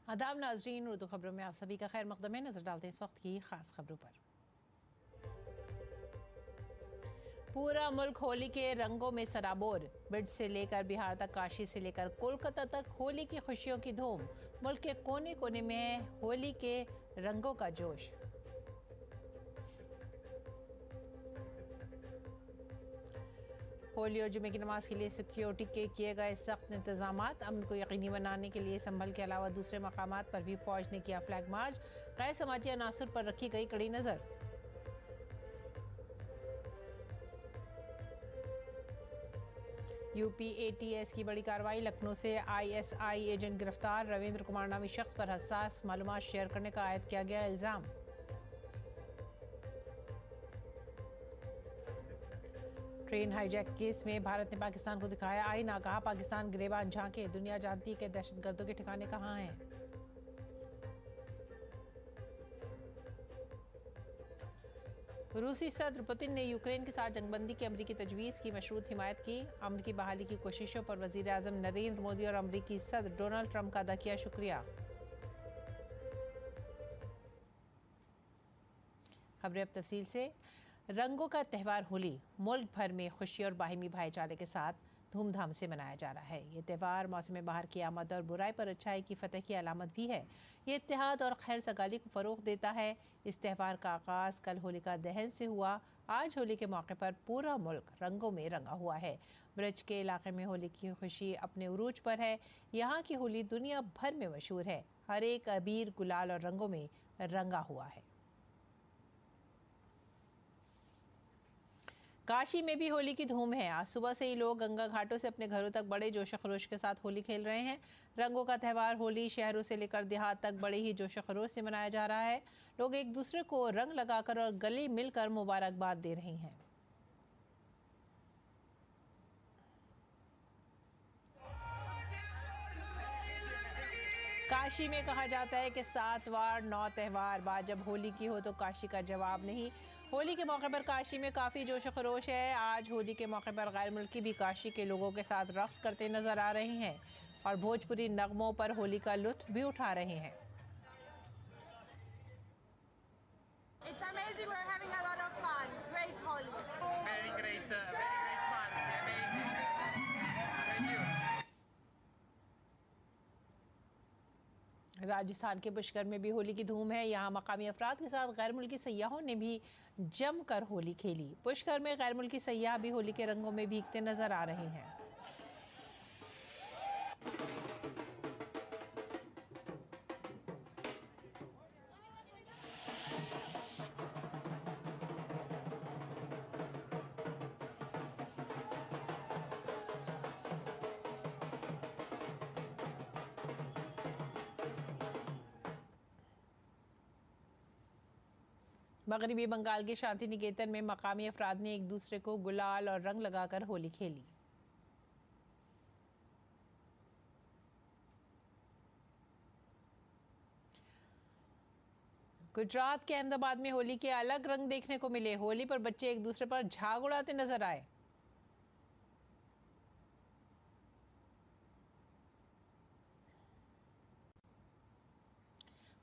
आदाब नाजरीन, उर्दू खबरों में आप सभी का खैर मकदम है। नजर डालते हैं इस वक्त की खास खबरों पर। पूरा मुल्क होली के रंगों में सराबोर। बिड से लेकर बिहार तक, काशी से लेकर कोलकाता तक होली की खुशियों की धूम। मुल्क के कोने कोने में है होली के रंगों का जोश। होली और जुमे की नमाज के लिए सिक्योरिटी के किए गए सख्त इंतजाम। अमन को यकीनी बनाने के लिए संभल के अलावा दूसरे मकामात पर भी फौज ने किया फ्लैग मार्च। गैर समाजी अनासर पर रखी गई कड़ी नजर। यूपी एटीएस की बड़ी कार्रवाई। लखनऊ से आईएसआई एजेंट गिरफ्तार। रविंद्र कुमार नामी शख्स पर हसास मालूमात शेयर करने का आयद किया गया इल्जाम। ट्रेन हाईजैक केस में भारत ने पाकिस्तान को दिखाया आईना। कहा, पाकिस्तान गिरेबान झांके, दुनिया जानती है कि दहशतगर्दों के ठिकाने कहां हैं। रूसी सदर पुतिन ने यूक्रेन के साथ जंगबंदी की अमरीकी तजवीज़ की मशरूत हिमायत की। अमरीकी बहाली की कोशिशों पर वज़ीर आज़म नरेंद्र मोदी और अमरीकी सदर डोनाल्ड ट्रंप का अदा किया शुक्रिया। खबरें अब तफसील से। रंगों का त्यौहार होली मुल्क भर में खुशी और बाहिमी भाईचारे के साथ धूमधाम से मनाया जा रहा है। ये त्यौहार मौसम बहार की आमद और बुराई पर अच्छाई की फतह की अलामत भी है। ये इत्तेहाद और खैर सगाली को फ़रोग़ देता है। इस त्यौहार का आगाज़ कल होलिका दहन से हुआ। आज होली के मौके पर पूरा मुल्क रंगों में रंगा हुआ है। ब्रज के इलाके में होली की खुशी अपने उरूज पर है। यहाँ की होली दुनिया भर में मशहूर है। हर एक अबीर, गुलाल और रंगों में रंगा हुआ है। काशी में भी होली की धूम है। आज सुबह से ही लोग गंगा घाटों से अपने घरों तक बड़े जोश खरोश के साथ होली खेल रहे हैं। रंगों का त्यौहार होली शहरों से लेकर देहात तक बड़े ही जोश खरोश से मनाया जा रहा है। लोग एक दूसरे को रंग लगाकर और गले मिलकर मुबारकबाद दे रहे हैं। काशी में कहा जाता है कि 7 वार 9 त्यौहार, बाद जब होली की हो तो काशी का जवाब नहीं। होली के मौके पर काशी में काफ़ी जोश खरोश है। आज होली के मौके पर गैर मुल्की भी काशी के लोगों के साथ रक्स करते नजर आ रहे हैं और भोजपुरी नगमों पर होली का लुत्फ भी उठा रहे हैं। It's amazing. We're having a lot of fun. Great Holi. Very great fun. Amazing. Thank you. Rajasthan के पुष्कर में भी होली की धूम है। यहाँ मकामी अफराद के साथ गैर मुल्की सयाहों ने भी जमकर होली खेली। पुष्कर में गैर मुल्की सयाह भी होली के रंगों में भीगते नजर आ रहे हैं। मगरबी बंगाल के शांति निकेतन में मकामी अफराद ने एक दूसरे को गुलाल और रंग लगाकर होली खेली। गुजरात के अहमदाबाद में होली के अलग रंग देखने को मिले। होली पर बच्चे एक दूसरे पर झाग उड़ाते नजर आए।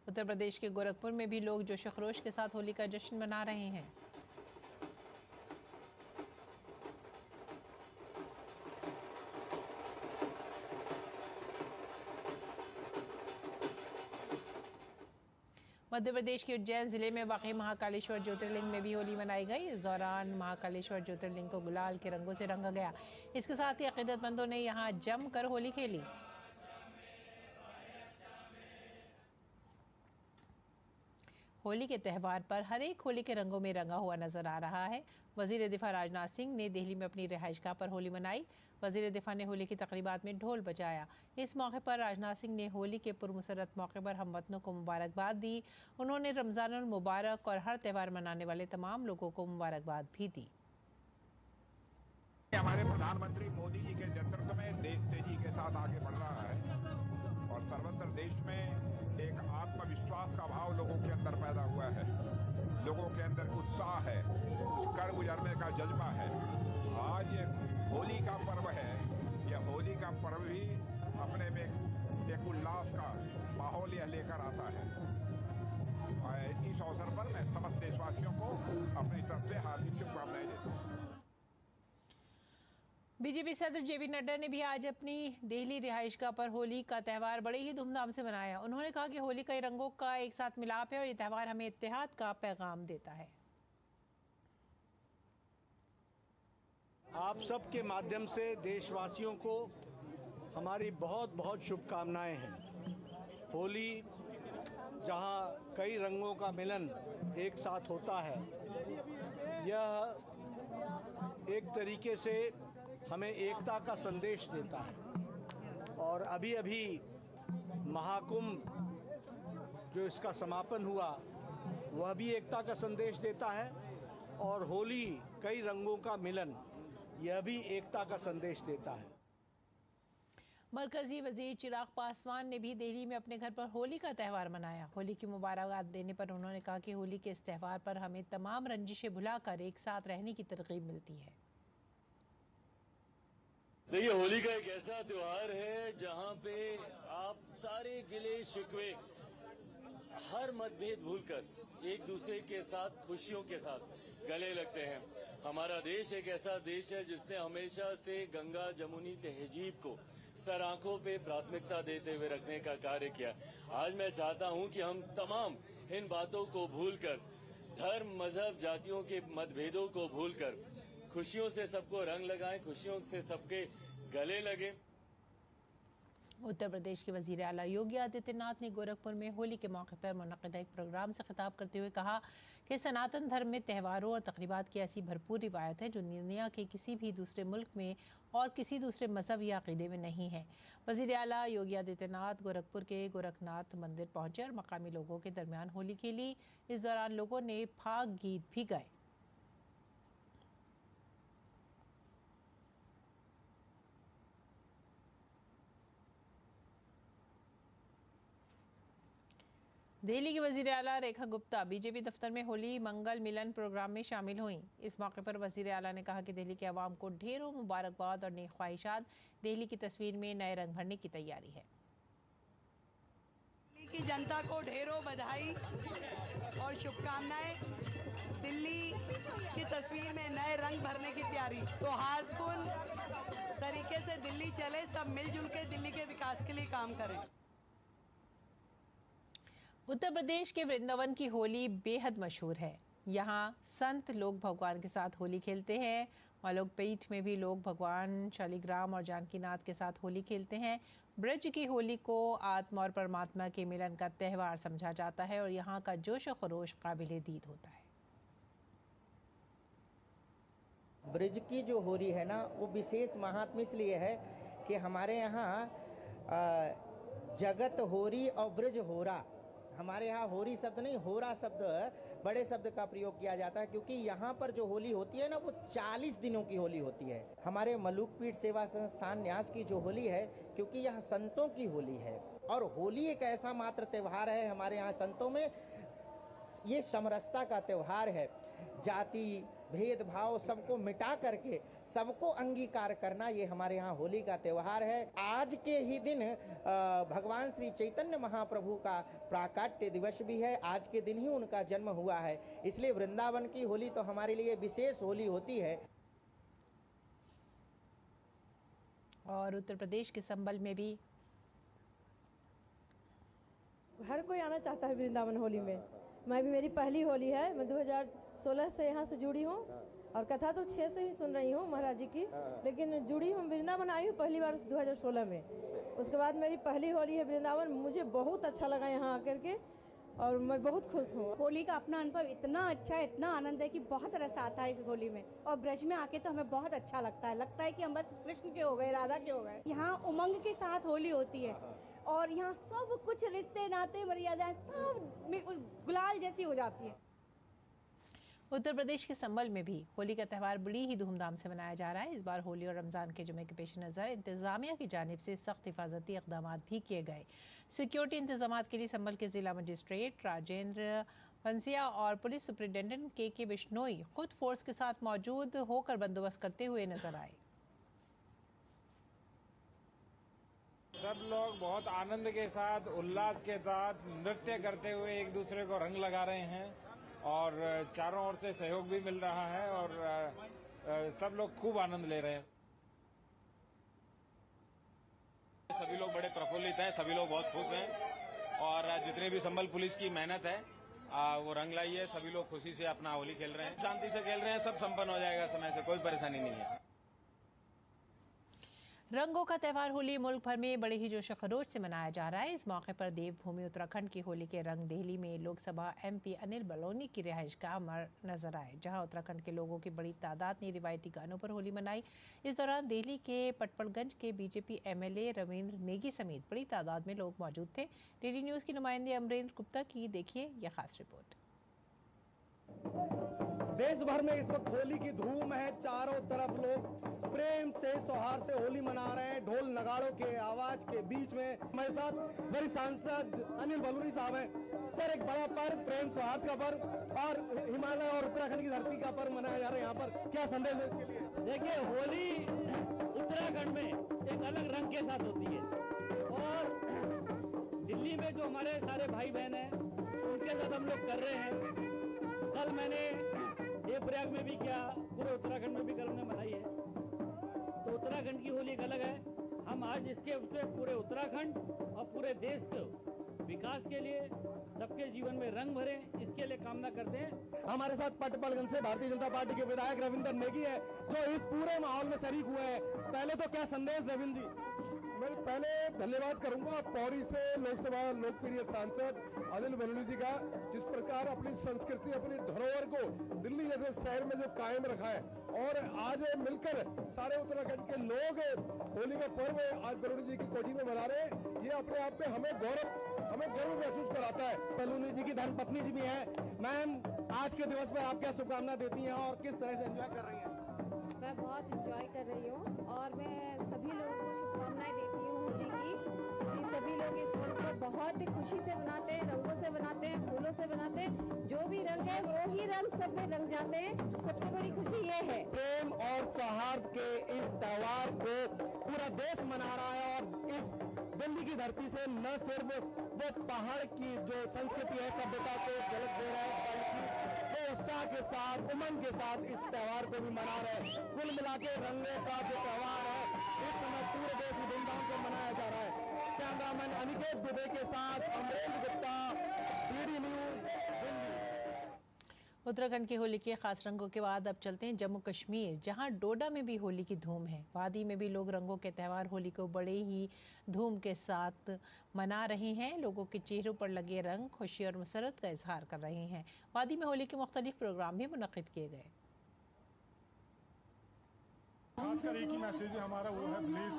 उत्तर प्रदेश के गोरखपुर में भी लोग जोश खरोश के साथ होली का जश्न मना रहे हैं। मध्य प्रदेश के उज्जैन जिले में वाक़ई महाकालेश्वर ज्योतिर्लिंग में भी होली मनाई गई। इस दौरान महाकालेश्वर ज्योतिर्लिंग को गुलाल के रंगों से रंगा गया। इसके साथ ही अक़ीदतमंदों ने यहाँ जमकर होली खेली। होली के त्यौहार पर हर एक होली के रंगों में रंगा हुआ नजर आ रहा है। वज़ीर दिफा राजनाथ सिंह ने दिल्ली में अपनी रिहाइशगाह पर होली मनाई। वज़ीर दिफा ने होली की तकरीबात में ढोल बजाया। इस मौके पर राजनाथ सिंह ने होली के पुरमसरत मौके पर हमवतनों को मुबारकबाद दी। उन्होंने रमज़ानुल मुबारक और हर त्यौहार मनाने वाले तमाम लोगों को मुबारकबाद भी दी। हमारे प्रधानमंत्री मोदी जी के नेतृत्व में देश तेजी के साथ आगे बढ़ रहा है और सर्वत्र देश में एक आत्मविश्वास का भाव लोगों के अंदर पैदा हुआ है। लोगों के अंदर उत्साह है, कर गुजरने का जज्बा है। आज ये होली का पर्व है। यह होली का पर्व ही अपने में एक उल्लास का माहौल यह लेकर आता है। इस अवसर पर मैं समस्त देशवासियों को अपनी तरफ से हार्दिक शुभकामनाएं देता हूँ। बीजेपी सदस्य जेपी नड्डा ने भी आज अपनी दिल्ली रिहाइशगाह पर होली का त्यौहार बड़े ही धूमधाम से मनाया। उन्होंने कहा कि होली कई रंगों का एक साथ मिलाप है और ये त्यौहार हमें इत्तेहाद का पैगाम देता है। आप सबके माध्यम से देशवासियों को हमारी बहुत बहुत शुभकामनाएं हैं। होली जहां कई रंगों का मिलन एक साथ होता है, यह एक तरीके से हमें एकता का संदेश देता है। और अभी अभी महाकुंभ जो इसका समापन हुआ वह भी एकता का संदेश देता है, और होली कई रंगों का मिलन यह भी एकता का संदेश देता है। मरकजी वजीर चिराग पासवान ने भी दिल्ली में अपने घर पर होली का त्यौहार मनाया। होली की मुबारकबाद देने पर उन्होंने कहा कि होली के इस त्यौहार पर हमें तमाम रंजिशें भुलाकर एक साथ रहने की तरकीब मिलती है। देखिए, होली का एक ऐसा त्योहार है जहां पे आप सारे गिले शिकवे, हर मतभेद भूलकर एक दूसरे के साथ खुशियों के साथ गले लगते हैं। हमारा देश एक ऐसा देश है जिसने हमेशा से गंगा जमुनी तहजीब को सर आंखों पे प्राथमिकता देते हुए रखने का कार्य किया। आज मैं चाहता हूं कि हम तमाम इन बातों को भूलकर, धर्म मजहब जातियों के मतभेदों को भूलकर खुशियों से सबको रंग लगाएं, खुशियों से सबके गले लगे। उत्तर प्रदेश के वजीर आला योगी आदित्यनाथ ने गोरखपुर में होली के मौके पर मुनक़िदा एक प्रोग्राम से खिताब करते हुए कहा कि सनातन धर्म में त्योहारों और तक़रीबात की ऐसी भरपूर रिवायत है जो दुनिया के किसी भी दूसरे मुल्क में और किसी दूसरे मजहब या अक़ीदे में नहीं है। वजीर आला योगी आदित्यनाथ गोरखपुर के गोरखनाथ मंदिर पहुंचे और मकामी लोगों के दरमियान होली खेली। इस दौरान लोगों ने फाग गीत भी गाए। दिल्ली की वजीर आला रेखा गुप्ता बीजेपी दफ्तर में होली मंगल मिलन प्रोग्राम में शामिल हुई। इस मौके पर वजीर आला ने कहा कि दिल्ली के अवाम को ढेरों मुबारकबाद और नेक ख्वाहिशात। दिल्ली की तस्वीर में नए रंग भरने की तैयारी है। दिल्ली की जनता को ढेरों बधाई और शुभकामनाएं। दिल्ली की तस्वीर में नए रंग भरने की तैयारी। सौहार्दपूर्ण तरीके से दिल्ली चले, सब मिलजुल के दिल्ली के विकास के लिए काम करें। उत्तर प्रदेश के वृंदावन की होली बेहद मशहूर है। यहाँ संत लोग भगवान के साथ होली खेलते हैं। मालोकपीठ में भी लोग भगवान शालिग्राम और जानकीनाथ के साथ होली खेलते हैं। ब्रज की होली को आत्मा और परमात्मा के मिलन का त्यौहार समझा जाता है और यहाँ का जोश और खरोश काबिले दीद होता है। ब्रज की जो होली है ना, वो विशेष महात्म्य इसलिए है कि हमारे यहाँ जगत होरी और ब्रज होरा, हमारे यहाँ होरी शब्द नहीं, होरा शब्द, बड़े शब्द का प्रयोग किया जाता है, क्योंकि यहाँ पर जो होली होती है ना, वो 40 दिनों की होली होती है। हमारे मलुकपीठ सेवा संस्थान न्यास की जो होली है, क्योंकि यह संतों की होली है और होली एक ऐसा मात्र त्यौहार है हमारे यहाँ संतों में, ये समरसता का त्यौहार है। जाति भेदभाव सबको मिटा करके सबको अंगीकार करना, ये हमारे यहाँ होली का त्यौहार है। आज के ही दिन भगवान श्री चैतन्य महाप्रभु का प्राकट्य दिवस भी है। आज के दिन ही उनका जन्म हुआ है, इसलिए वृंदावन की होली तो हमारे लिए विशेष होली होती है। और उत्तर प्रदेश के संबल में भी हर कोई आना चाहता है वृंदावन होली में। मैं भी, मेरी पहली होली है। मैं 2016 से यहाँ से जुड़ी हूँ और कथा तो 6 से ही सुन रही हूँ महाराज जी की, लेकिन जुड़ी हूँ, वृंदावन आई हूँ पहली बार 2016 में। उसके बाद मेरी पहली होली है वृंदावन। मुझे बहुत अच्छा लगा यहाँ आकर के और मैं बहुत खुश हूँ। होली का अपना अनुभव इतना अच्छा है, इतना आनंद है कि बहुत रस आता है इस होली में। और ब्रज में आके तो हमें बहुत अच्छा लगता है कि हम बस कृष्ण के हो गए, राधा के हो गए। यहाँ उमंग के साथ होली होती है और यहाँ सब कुछ रिश्ते नाते मर्यादाएं सब गुलाल जैसी हो जाती है। उत्तर प्रदेश के संबल में भी होली का त्यौहार बड़ी ही धूमधाम से मनाया जा रहा है। इस बार होली और रमज़ान के जुमे के पेश नज़र इंतज़ामिया की जानिब से सख्त हिफाजती इक़दाम भी किए गए। सिक्योरिटी इंतजाम के लिए संबल के ज़िला मजिस्ट्रेट राजेंद्र पंसिया और पुलिस सुपरिटेंडेंट के बिश्नोई खुद फोर्स के साथ मौजूद होकर बंदोबस्त करते हुए नजर आए। सब लोग बहुत आनंद के साथ, उल्लास के साथ नृत्य करते हुए एक दूसरे को रंग लगा रहे हैं और चारों ओर से सहयोग भी मिल रहा है और सब लोग खूब आनंद ले रहे हैं। सभी लोग बड़े प्रफुल्लित हैं, सभी लोग बहुत खुश हैं और जितने भी संबल पुलिस की मेहनत है वो रंग लाई है। सभी लोग खुशी से अपना होली खेल रहे हैं, शांति से खेल रहे हैं। सब संपन्न हो जाएगा समय से, कोई परेशानी नहीं है। रंगों का त्यौहार होली मुल्क भर में बड़े ही जोश खरोश से मनाया जा रहा है। इस मौके पर देवभूमि उत्तराखंड की होली के रंग दिल्ली में लोकसभा MP अनिल बलूनी की रिहाइशगाह पर नजर आए, जहां उत्तराखंड के लोगों की बड़ी तादाद ने रिवायती गानों पर होली मनाई। इस दौरान दिल्ली के पटपड़गंज के BJP MLA रविंद्र नेगी समेत बड़ी तादाद में लोग मौजूद थे। DD न्यूज की नुमाइंदे अमरेंद्र गुप्ता की देखिए यह खास रिपोर्ट। देश भर में इस वक्त होली की धूम है। चारों तरफ लोग प्रेम से सौहार्द से होली मना रहे हैं। ढोल नगाड़ों के आवाज के बीच में हमारे साथ वरिष्ठ सांसद अनिल बलूनी साहब हैं। सर, एक बड़ा पर्व, प्रेम सौहार्द का पर्व और हिमालय और उत्तराखंड की धरती का पर्व मनाया जा रहा है, यहाँ पर क्या संदेश है इसके लिए? देखिए, होली उत्तराखंड में एक अलग रंग के साथ होती है और दिल्ली में जो हमारे सारे भाई बहन हैं उनके साथ हम लोग कर रहे हैं। कल मैंने देवप्रयाग में भी किया, पूरे उत्तराखंड में भी कल हमने मनाई है। तो उत्तराखंड की होली एक अलग है। हम आज इसके पूरे उत्तराखंड और पूरे देश के विकास के लिए, सबके जीवन में रंग भरे, इसके लिए कामना करते हैं। हमारे साथ पटपड़गंज से भारतीय जनता पार्टी के विधायक रविंद्र नेगी है, जो इस पूरे माहौल में शरीक हुए हैं। पहले तो क्या संदेश रविंद्र जी? मैं पहले धन्यवाद करूंगा पौड़ी से लोकसभा लोकप्रिय सांसद अनिल बलूनी जी का, जिस प्रकार अपनी संस्कृति, अपनी धरोहर को दिल्ली जैसे शहर में जो कायम रखा है और आज मिलकर सारे उत्तराखंड के लोग होली का पर्व आज बलूनी जी की कोठी में मना रहे हैं। ये अपने आप में हमें गर्व महसूस कराता है। बलूनी जी की धर्मपत्नी जी भी हैं। मैम, आज के दिवस पर आप क्या शुभकामना देती हैं और किस तरह से एंजॉय कर रही हैं? मैं बहुत एंजॉय कर रही हूँ और मैं सभी लोगों को शुभकामनाएं देती हूँ होली की, कि सभी लोग इस पर्व को बहुत खुशी से मनाते हैं, रंगों से मनाते हैं, फूलों से मनाते हैं। जो भी रंग है वो ही रंग सब में रंग जाते हैं। सबसे बड़ी खुशी ये है। प्रेम और सौहार्द के इस त्योहार को पूरा देश मना रहा है और इस दिल्ली की धरती से न सिर्फ वो पहाड़ की जो संस्कृति है, सभ्यता को झलक दे रहा है, बल्कि वो उत्साह के साथ, उमंग के साथ इस त्योहार को भी मना रहे हैं। कुल मिला के रंगों का जो त्योहार है इस समय पूरे देश में धूमधाम से मनाया जा रहा है। कैमरामैन अनिकेत दुबे के साथ अमरेंद्र गुप्ता, DD न्यूज, दिल्ली। उत्तराखंड की होली के खास रंगों के बाद अब चलते हैं जम्मू कश्मीर, जहां डोडा में भी होली की धूम है। वादी में भी लोग रंगों के त्यौहार होली को बड़े ही धूम के साथ मना रहे हैं। लोगों के चेहरों पर लगे रंग खुशी और मसरत का इजहार कर रहे हैं। वादी में होली के मुख्तलिफ प्रोग्राम भी मुनक्किद किए गए। खासकर एक ही मैसेज है हमारा, वो है ब्लेस।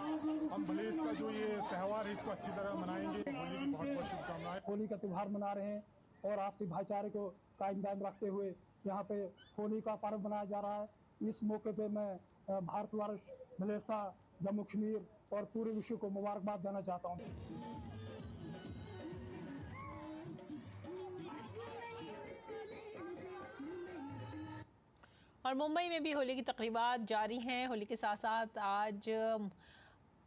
हम ब्लेस का जो ये त्यौहार है इसको अच्छी तरह मनाएंगे। होली की बहुत बहुत शुभकामनाएं। होली का त्यौहार मना रहे हैं और आपसी भाईचारे को कायम रखते हुए यहाँ पे होली का पर्व मनाया जा रहा है। इस मौके पे मैं भारतवर्ष, मलेशिया, जम्मू कश्मीर और पूरे विश्व को मुबारकबाद देना चाहता हूँ। और मुंबई में भी होली की तकरीबात जारी हैं। होली के साथ साथ आज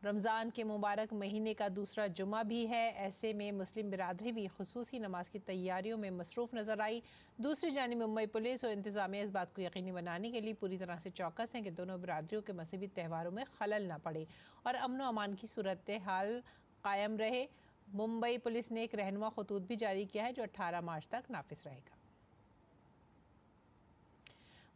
रमज़ान के मुबारक महीने का दूसरा जुमा भी है। ऐसे में मुस्लिम बिरादरी भी खुसूसी नमाज की तैयारियों में मसरूफ़ नज़र आई। दूसरी जानिब मुंबई पुलिस और इंतज़ामिया इस बात को यकीनी बनाने के लिए पूरी तरह से चौकस हैं कि दोनों बिरादरियों के मजहबी त्यौहारों में खलल ना पड़े और अमन व अमान की सूरत हाल कायम रहे। मुंबई पुलिस ने एक रहनुमा खतूत भी जारी किया है जो 18 मार्च तक नाफिज रहेगा।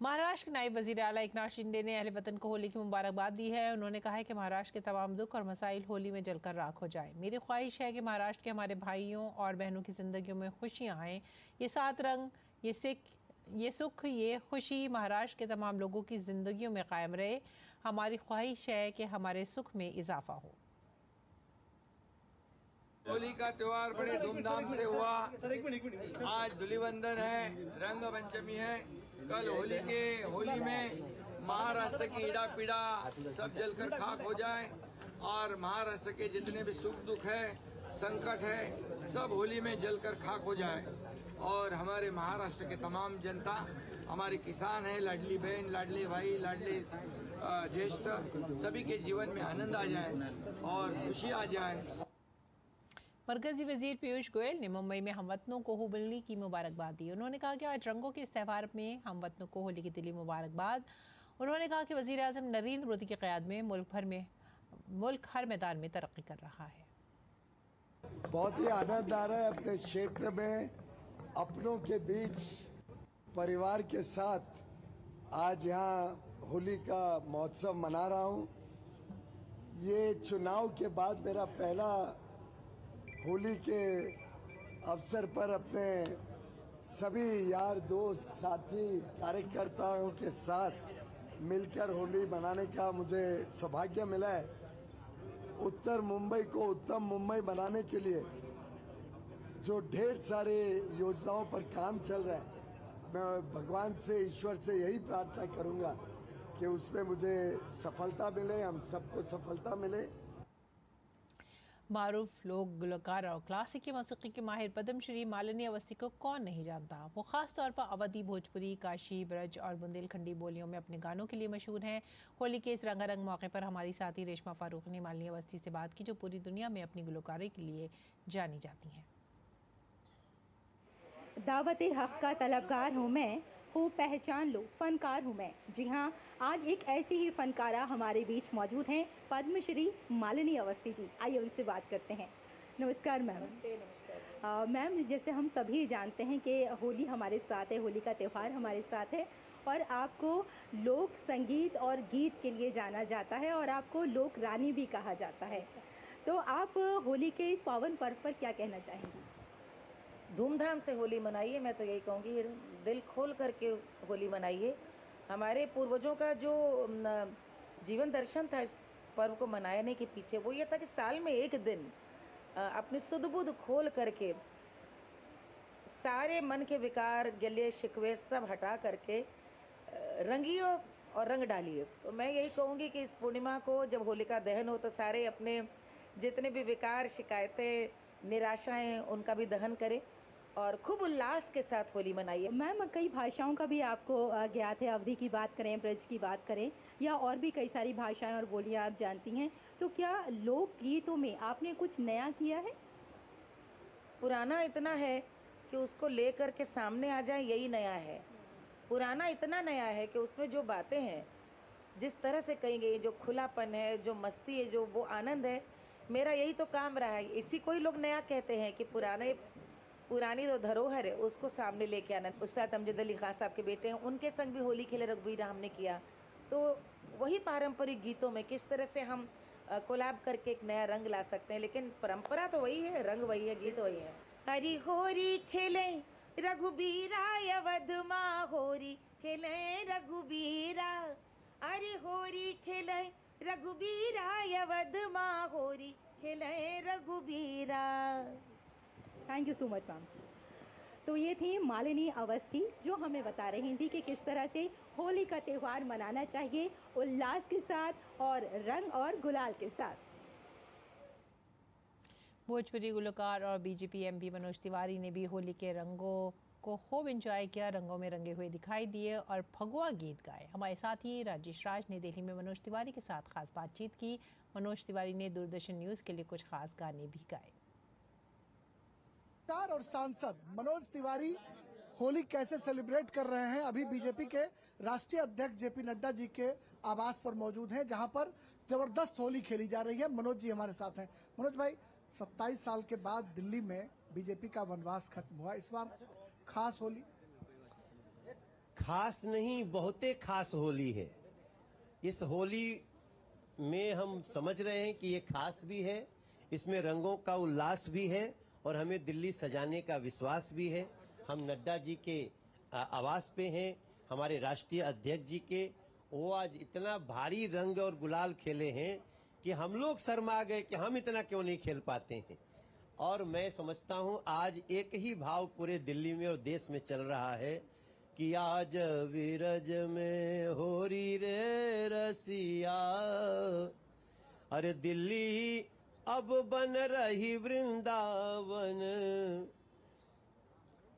महाराष्ट्र के नायब वज़ीर आला एकनाथ शिंदे ने अहले वतन को होली की मुबारकबाद दी है। उन्होंने कहा है कि महाराष्ट्र के तमाम दुख और मसाइल होली में जलकर राख हो जाए। मेरी ख्वाहिश है कि महाराष्ट्र के हमारे भाइयों और बहनों की ज़िंदगियों में खुशियाँ आएँ। ये 7 रंग, ये सुख, ये खुशी महाराष्ट्र के तमाम लोगों की ज़िंदगियों में कायम रहे। हमारी ख्वाहिश है कि हमारे सुख में इजाफा हो। होली का त्यौहार बड़े धूमधाम से हुआ। आज धूलिवंदन है, रंग पंचमी है। कल होली में महाराष्ट्र की ईड़ा पीड़ा सब जलकर खाक हो जाए और महाराष्ट्र के जितने भी सुख दुख है, संकट है, सब होली में जलकर खाक हो जाए। और हमारे महाराष्ट्र के तमाम जनता, हमारे किसान हैं, लाडली बहन, लाडले भाई, लाडले ज्येष्ठ सभी के जीवन में आनंद आ जाए और खुशी आ जाए। मरकजी वजीर पीयूष गोयल ने मुंबई में हमवतनों को होली की मुबारकबाद दी। उन्होंने कहा कि आज रंगों के इस त्यौहार में हमवतनों को होली की दिली मुबारकबाद। उन्होंने कहा कि वजीर आज़म नरेंद्र मोदी की क़यादत में मुल्क हर मैदान में तरक्की कर रहा है। बहुत ही आनंद आ रहा है अपने क्षेत्र में अपनों के बीच परिवार के साथ आज यहाँ होली का महोत्सव मना रहा हूँ। ये चुनाव के बाद मेरा पहला होली के अवसर पर अपने सभी यार दोस्त साथी कार्यकर्ताओं के साथ मिलकर होली मनाने का मुझे सौभाग्य मिला है। उत्तर मुंबई को उत्तम मुंबई बनाने के लिए जो ढेर सारे योजनाओं पर काम चल रहा है, मैं भगवान से ईश्वर से यही प्रार्थना करूंगा कि उसमें मुझे सफलता मिले, हम सबको सफलता मिले। मारूफ लोक गुलकार और क्लासिकी मौसीकी के माहिर पद्मश्री मालिनी अवस्थी को कौन नहीं जानता। वो ख़ास तौर पर अवधी, भोजपुरी, काशी, ब्रज और बुंदेलखंडी बोलियों में अपने गानों के लिए मशहूर हैं। होली के इस रंगारंग मौके पर हमारी साथी रेशमा फारूक ने मालिनी अवस्थी से बात की, जो पूरी दुनिया में अपनी गुलकारी के लिए जानी जाती हैं। दावत हक़ का तलबगार हूँ मैं, खूब पहचान लो फ़नकार हूँ मैं। जी हाँ, आज एक ऐसी ही फ़नकारा हमारे बीच मौजूद हैं, पद्मश्री मालिनी अवस्थी जी। आइए उनसे बात करते हैं। नमस्कार मैम। नमस्कार मैम, जैसे हम सभी जानते हैं कि होली हमारे साथ है, होली का त्यौहार हमारे साथ है और आपको लोक संगीत और गीत के लिए जाना जाता है और आपको लोक रानी भी कहा जाता है। तो आप होली के इस पावन पर्व पर क्या कहना चाहेंगी? धूमधाम से होली मनाइए। मैं तो यही कहूँगी, दिल खोल करके होली मनाइए। हमारे पूर्वजों का जो जीवन दर्शन था इस पर्व को मनाने के पीछे, वो ये था कि साल में एक दिन अपनी सुध बुध खोल करके सारे मन के विकार, गिले शिकवे सब हटा करके रंगिए और रंग डालिए। तो मैं यही कहूँगी कि इस पूर्णिमा को जब होलिका दहन हो तो सारे अपने जितने भी विकार, शिकायतें, निराशाएं, उनका भी दहन करें और खूब उल्लास के साथ होली मनाइए। मैम, कई भाषाओं का भी आपको ज्ञात है। अवधी की बात करें, ब्रज की बात करें या और भी कई सारी भाषाएं और बोलियां आप जानती हैं, तो क्या लोकगीतों में आपने कुछ नया किया है? पुराना इतना है कि उसको ले कर के सामने आ जाए, यही नया है। पुराना इतना नया है कि उसमें जो बातें हैं, जिस तरह से कही गई, जो खुलापन है, जो मस्ती है, जो वो आनंद है, मेरा यही तो काम रहा है। इसी को ही लोग नया कहते हैं कि पुरानी जो धरोहर है उसको सामने लेके आना। उस्ताद अमजद अली खान साहब के बेटे हैं, उनके संग भी होली खेले रघुवीरा हमने किया। तो वही पारंपरिक गीतों में किस तरह से हम कोलैब करके एक नया रंग ला सकते हैं, लेकिन परंपरा तो वही है, रंग वही है, गीत वही है। हरी होरी खेले रघुबीरा, अवध माँ होरी खेले रघुबीरा, हरी होरी खेले रघुबीरा, अवध माँ होरी खेले Raghubira. Thank you so much ma'am. तो ये थी मालिनी अवस्थी, जो हमें बता रही थी कि किस तरह से होली का त्यौहार मनाना चाहिए उल्लास के साथ और रंग और गुलाल के साथ। भोजपुरी गुलकार और बीजेपी एमपी मनोज तिवारी ने भी होली के रंगों को खूब एंजॉय किया, रंगों में रंगे हुए दिखाई दिए और फगुआ गीत गाए। हमारे साथी राजेश राज ने दिल्ली में मनोज तिवारी के साथ खास बातचीत की। मनोज तिवारी ने दूरदर्शन न्यूज़ के लिए कुछ खास गाने भी गाए। स्टार और सांसद मनोज तिवारी होली कैसे सेलिब्रेट कर रहे हैं, अभी बीजेपी के राष्ट्रीय अध्यक्ष जेपी नड्डा जी के आवास पर मौजूद हैं, जहां पर जबरदस्त होली खेली जा रही है। मनोज जी हमारे साथ हैं। मनोज भाई, 27 साल के बाद दिल्ली में बीजेपी का वनवास खत्म हुआ, इस बार खास होली? खास नहीं, बहुते खास होली है। इस होली में हम समझ रहे हैं कि ये खास भी है, इसमें रंगों का उल्लास भी है और हमें दिल्ली सजाने का विश्वास भी है। हम नड्डा जी के आवास पे हैं, हमारे राष्ट्रीय अध्यक्ष जी के। वो आज इतना भारी रंग और गुलाल खेले हैं कि हम लोग शर्मा गए कि हम इतना क्यों नहीं खेल पाते हैं। और मैं समझता हूं आज एक ही भाव पूरे दिल्ली में और देश में चल रहा है कि आज विरज में होरी रे रसिया, अरे दिल्ली अब बन रही वृंदावन,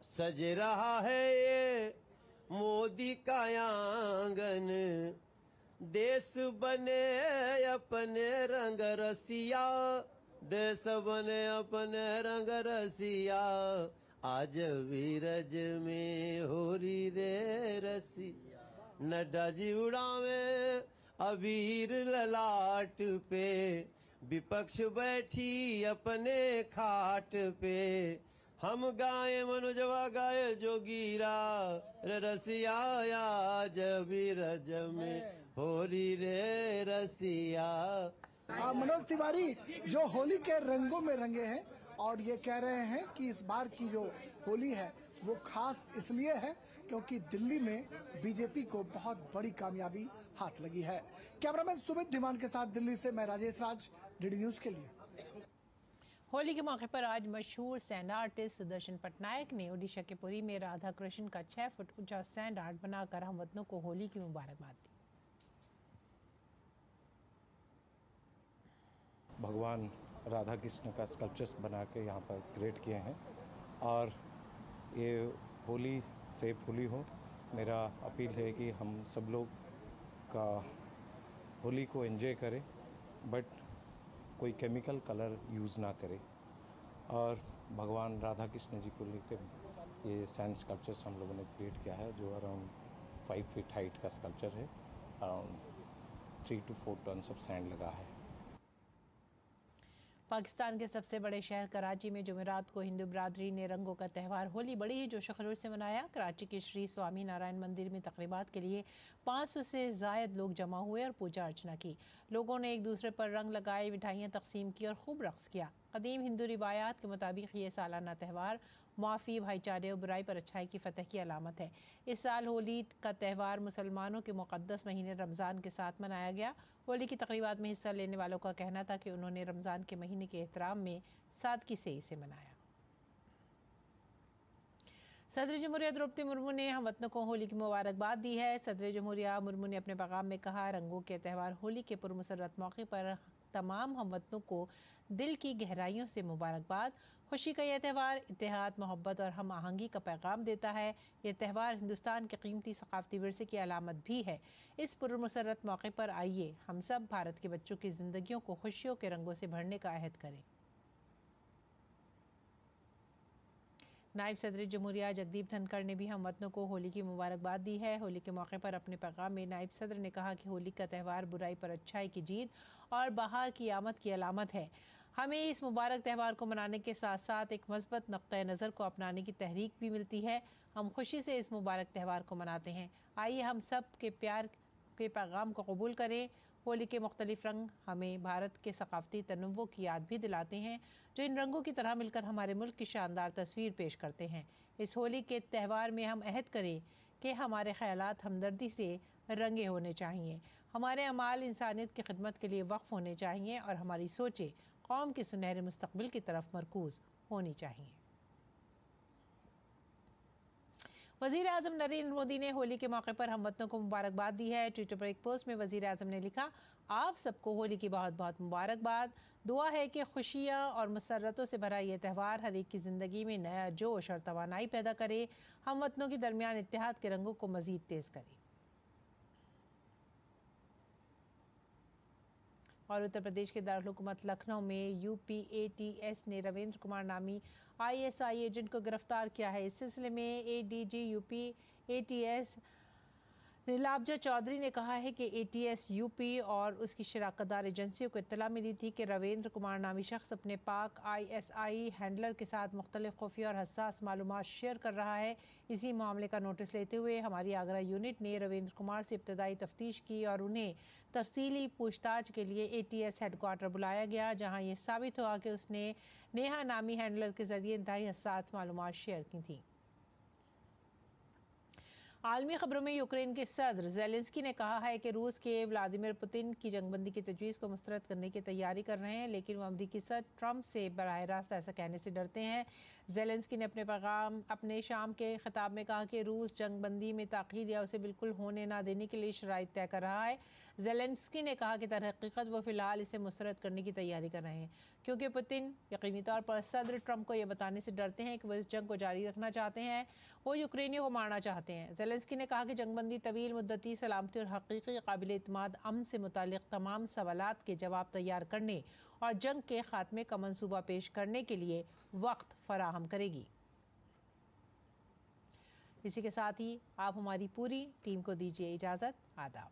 सज रहा है ये मोदी का आंगन, देश बने अपने रंग रसिया, देश बने अपने रंग रसिया, आज वीरज में होरी रे रसी। नड्डा जी उड़ावे अबीर ललाट पे, विपक्ष बैठी अपने खाट पे, हम गाए मनोजवा गाए जोगीरा, रसिया आज वीरज में होरी रे रसिया। मनोज तिवारी जो होली के रंगों में रंगे हैं और ये कह रहे हैं कि इस बार की जो होली है वो खास इसलिए है क्योंकि दिल्ली में बीजेपी को बहुत बड़ी कामयाबी हाथ लगी है। कैमरामैन सुमित धीमान के साथ दिल्ली से मैं राजेश राज, डीडी न्यूज के लिए। होली के मौके पर आज मशहूर सैंड आर्टिस्ट सुदर्शन पटनायक ने ओडिशा के पुरी में राधा कृष्ण का 6 फुट ऊंचा सैंड आर्ट बनाकर हमवतनों को होली की मुबारकबाद दी। भगवान राधा कृष्ण का स्कल्पचर्स बना के यहाँ पर क्रिएट किए हैं और ये होली सेफ होली हो। मेरा अपील है कि हम सब लोग का होली को एंजॉय करें, बट कोई केमिकल कलर यूज़ ना करे। और भगवान राधा कृष्ण जी को लेकर ये सैंड स्कल्पचर्स हम लोगों ने क्रिएट किया है, जो अराउंड 5 फीट हाइट का स्कल्पचर है। Around 3 to 4 tons of sand लगा है। पाकिस्तान के सबसे बड़े शहर कराची में जुमेरात को हिंदू बरादरी ने रंगों का त्यौहार होली बड़ी ही जोश खरोश से मनाया। कराची के श्री स्वामी नारायण मंदिर में तकरीबात के लिए 500 से ज़ायद लोग जमा हुए और पूजा अर्चना की। लोगों ने एक दूसरे पर रंग लगाए, मिठाइयाँ तकसीम की और खूब रक़्स किया। कदीम हिंदू रिवायात के मुताबिक ये सालाना त्यौहार माफ़ी, भाईचारे और बुराई पर अच्छाई की फ़तह की अलामत है। इस साल होली का त्यौहार मुसलमानों के मुक़द्दस महीने रमज़ान के साथ मनाया गया। होली की तकरीबात में हिस्सा लेने वालों का कहना था कि उन्होंने रमज़ान के महीने के एहतराम में सादगी से इसे मनाया। सदर जमहूरिया द्रौपदी मुर्मू ने हमवतनों को होली की मुबारकबाद दी है। सदर जमहूरिया मुर्मू ने अपने पैगाम में कहा, रंगों के त्यौहार होली के पुरमसरत मौके पर तमाम हमवतनों को दिल की गहराइयों से मुबारकबाद। खुशी का यह त्यौहार इत्तेहाद, मोहब्बत और हम आहंगी का पैगाम देता है। यह त्यौहार हिंदुस्तान के कीमती सकाफती विरसे की अलामत भी है। इस पुरमसरत मौके पर आइए हम सब भारत के बच्चों की ज़िंदगियों को खुशियों के रंगों से भरने का अहद करें। नायब सदर जमहूरिया जगदीप धनखड़ ने भी हमवतनों को होली की मुबारकबाद दी है। होली के मौके पर अपने पैगाम में नायब सदर ने कहा कि होली का त्यौहार बुराई पर अच्छाई की जीत और बहार की आमद की अलामत है। हमें इस मुबारक त्यौहार को मनाने के साथ साथ एक मस्बत नुक्ता नज़र को अपनाने की तहरीक भी मिलती है। हम खुशी से इस मुबारक त्यौहार को मनाते हैं। आइए हम सब के प्यार के पैगाम को कबूल करें। होली के मुख्तलिफ रंग हमें भारत के सकाफती तनव्वुर की याद भी दिलाते हैं, जो इन रंगों की तरह मिलकर हमारे मुल्क की शानदार तस्वीर पेश करते हैं। इस होली के त्यौहार में हम अहद करें कि हमारे ख्यालात हमदर्दी से रंगे होने चाहिए, हमारे अमाल इंसानियत की खिदमत के लिए वक्फ होने चाहिए और हमारी सोचें कौम के सुनहरे मुस्तकबिल की तरफ मरकूज़ होनी चाहिए। वज़ीर आज़म नरेंद्र मोदी ने होली के मौके पर हमवतनों को मुबारकबाद दी है। ट्विटर पर एक पोस्ट में वज़ीर आज़म ने लिखा, आप सबको होली की बहुत बहुत मुबारकबाद। दुआ है कि खुशियाँ और मसरतों से भरा यह त्यौहार हर एक की ज़िंदगी में नया जोश और तवानाई पैदा करे, हमवतनों के दरमियान इत्तेहाद के रंगों को मज़ीद तेज़ करे। और उत्तर प्रदेश के दारुल हुकूमत लखनऊ में UPATS ने रविंद्र कुमार नामी ISI एजेंट को गिरफ्तार किया है। इस सिलसिले में ADG UPATS नीलाब्जा चौधरी ने कहा है कि ATS UP और उसकी शराकतदार एजेंसियों को इत्तला मिली थी कि रविंद्र कुमार नामी शख्स अपने पाक ISI हैंडलर के साथ मुख्तलिफ खुफिया और हसास मालूमात शेयर कर रहा है। इसी मामले का नोटिस लेते हुए हमारी आगरा यूनिट ने रविंद्र कुमार से इब्तदाई तफ्तीश की और उन्हें तफसीली पूछताछ के लिए ATS हेडक्वार्टर बुलाया गया, जहाँ ये साबित हुआ कि उसने नेहा नामी हैंडलर के ज़रिए इंतहाई हसास मालूमात शेयर की थी। आलमी खबरों में यूक्रेन के सदर ज़ेलेंस्की ने कहा है कि रूस के व्लादिमीर पुतिन की जंगबंदी की तजवीज़ को मुस्तरद करने की तैयारी कर रहे हैं, लेकिन वो अमरीकी सदर ट्रंप से बराह रास्त ऐसा कहने से डरते हैं। ज़ेलेंस्की ने अपने शाम के खिताब में कहा कि रूस जंगबंदी में ताख़ीर या उसे बिल्कुल होने ना देने के लिए शराइत तय कर रहा है। ज़ेलेंस्की ने कहा कि दरहकीकत वो फिलहाल इसे मुस्तरद करने की तैयारी कर रहे हैं, क्योंकि पुतिन यकीनी तौर पर सदर ट्रंप को यह बताने से डरते हैं कि वो इस जंग को जारी रखना चाहते हैं, वो यूक्रेनियों को मारना चाहते हैं। ज़ेलेंस्की ने कहा कि जंगबंदी तवील मुद्दती सलामती और हकीकी काबिल एतमाद अमन से मुतालिक तमाम सवालात के जवाब तैयार करने और जंग के खात्मे का मंसूबा पेश करने के लिए वक्त फराहम करेगी। इसी के साथ ही आप हमारी पूरी टीम को दीजिए इजाज़त। आदाब।